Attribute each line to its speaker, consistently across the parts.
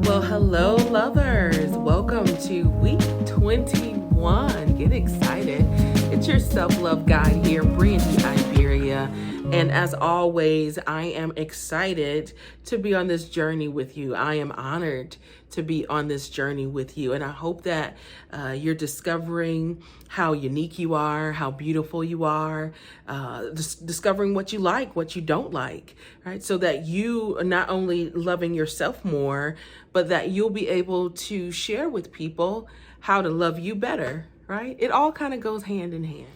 Speaker 1: Well, hello, lovers. Welcome to week 21. Get excited. It's your self-love guide here, Brandy Iberia. And as always, I am excited to be on this journey with you. I am honored to be on this journey with you. And I hope that you're discovering how unique you are, how beautiful you are, discovering what you like, what you don't like, right? So that you are not only loving yourself more, but that you'll be able to share with people how to love you better, right? It all kind of goes hand in hand.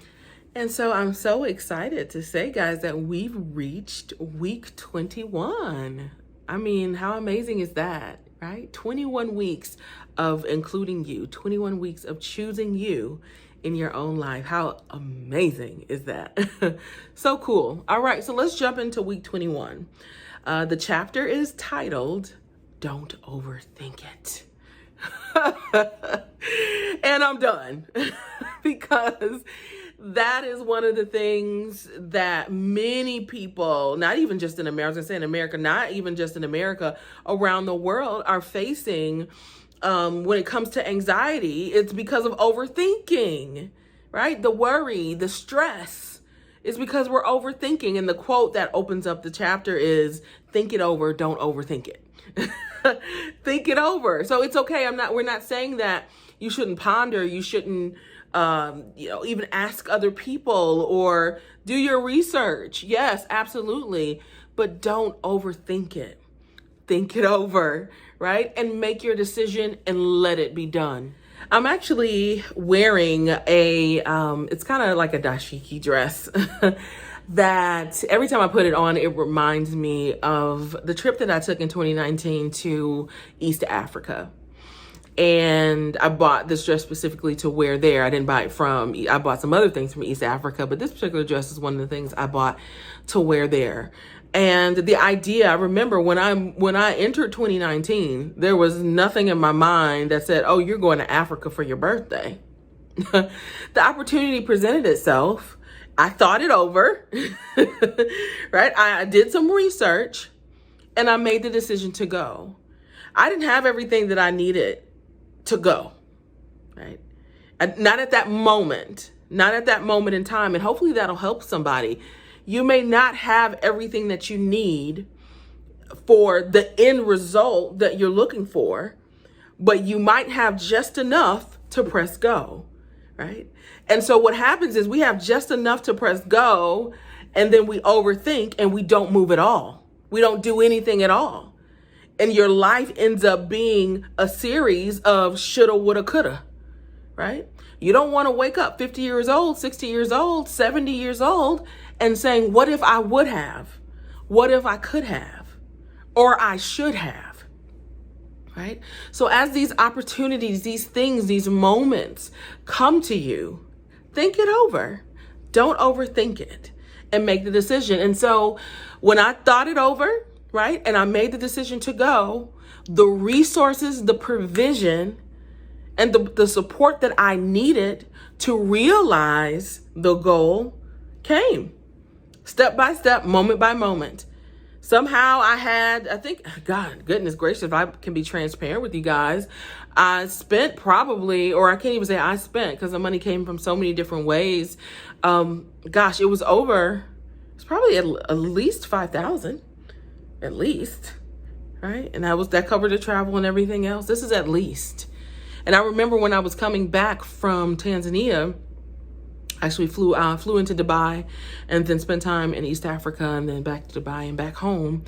Speaker 1: And so I'm so excited to say, guys, that we've reached week 21. I mean, how amazing is that, right? 21 weeks of including you, 21 weeks of choosing you in your own life. How amazing is that? So cool. All right, so let's jump into week 21. The chapter is titled, Don't Overthink It. And I'm done because that is one of the things that many people, not even just in America, I was gonna say in America, not even just in America, around the world are facing when it comes to anxiety. It's because of overthinking, right? The worry, the stress is because we're overthinking. And the quote that opens up the chapter is, think it over, don't overthink it. Think it over. So it's okay. We're not saying that you shouldn't ponder, you shouldn't even ask other people or do your research. Yes, absolutely. But don't overthink it. Think it over, right? And make your decision and let it be done. I'm actually wearing it's kind of like a dashiki dress that every time I put it on, it reminds me of the trip that I took in 2019 to East Africa. And I bought this dress specifically to wear there. I didn't buy it I bought some other things from East Africa, but this particular dress is one of the things I bought to wear there. And the idea, I remember when I entered 2019, there was nothing in my mind that said, oh, you're going to Africa for your birthday. The opportunity presented itself. I thought it over, right? I did some research and I made the decision to go. I didn't have everything that I needed to go, right? Not at that moment in time. And hopefully that'll help somebody. You may not have everything that you need for the end result that you're looking for, but you might have just enough to press go, right? And so what happens is we have just enough to press go, and then we overthink and we don't move at all. We don't do anything at all. And your life ends up being a series of shoulda, woulda, coulda, right? You don't want to wake up 50 years old, 60 years old, 70 years old and saying, what if I would have? What if I could have? Or I should have, right? So as these opportunities, these things, these moments come to you, think it over. Don't overthink it and make the decision. And so when I thought it over, right, and I made the decision to go, the resources, the provision, and the support that I needed to realize the goal came. Step by step, moment by moment. Somehow I think, God, goodness gracious, if I can be transparent with you guys, I spent probably, or I can't even say I spent because the money came from so many different ways. It was probably at least $5,000. At least, right? And that covered the travel and everything else. This is at least. And I remember when I was coming back from Tanzania, I actually flew into Dubai and then spent time in East Africa and then back to Dubai and back home.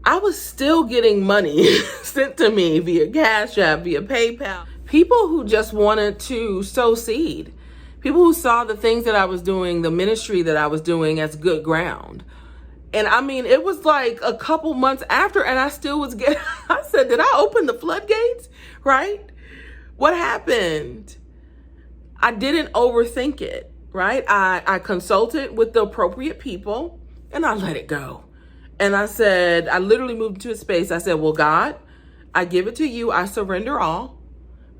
Speaker 1: I was still getting money sent to me via Cash App, via PayPal. People who just wanted to sow seed. People who saw the things that I was doing, the ministry that I was doing as good ground. And I mean, it was like a couple months after, and I still was I said, did I open the floodgates? Right? What happened? I didn't overthink it, right? I consulted with the appropriate people and I let it go. And I literally moved into a space. I said, well, God, I give it to you. I surrender all,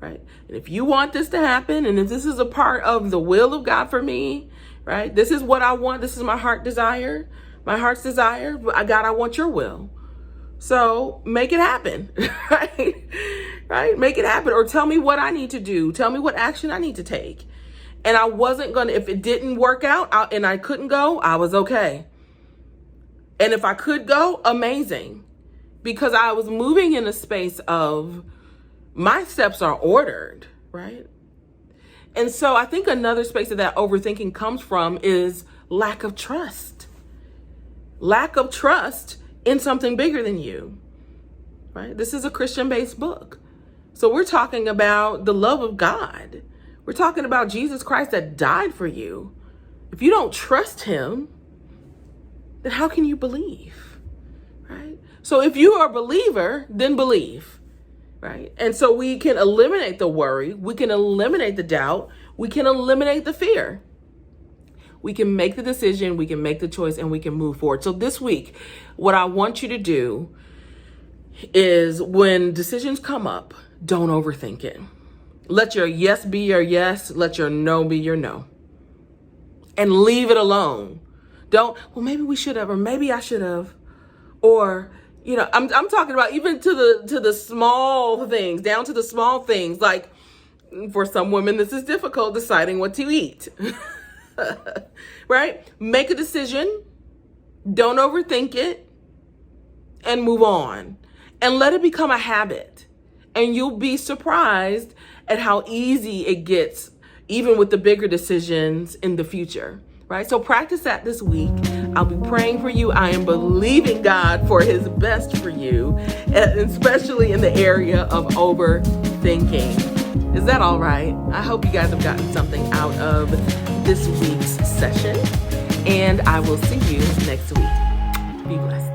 Speaker 1: right? And if you want this to happen, and if this is a part of the will of God for me, right? This is what I want. This is my heart's desire. God, I want your will. So make it happen, right? Right? Make it happen. Or tell me what I need to do. Tell me what action I need to take. And I wasn't going to, if it didn't work out and I couldn't go, I was okay. And if I could go, amazing. Because I was moving in a space of my steps are ordered, right? And so I think another space that overthinking comes from is lack of trust. Lack of trust in something bigger than you, right? This is a Christian-based book. So we're talking about the love of God. We're talking about Jesus Christ that died for you. If you don't trust him, then how can you believe, right? So if you are a believer, then believe, right? And so we can eliminate the worry. We can eliminate the doubt. We can eliminate the fear. We can make the decision, we can make the choice, and we can move forward. So this week, what I want you to do is when decisions come up, don't overthink it. Let your yes be your yes. Let your no be your no. And leave it alone. Don't, well, maybe we should have, or maybe I should have. Or, you know, I'm talking about even to the small things, down to the small things. Like for some women, this is difficult deciding what to eat. Right? Make a decision. Don't overthink it and move on. And let it become a habit. And you'll be surprised at how easy it gets, even with the bigger decisions in the future, right? So practice that this week. I'll be praying for you. I am believing God for his best for you, especially in the area of overthinking. Is that all right? I hope you guys have gotten something out of this week's session, and I will see you next week. Be blessed.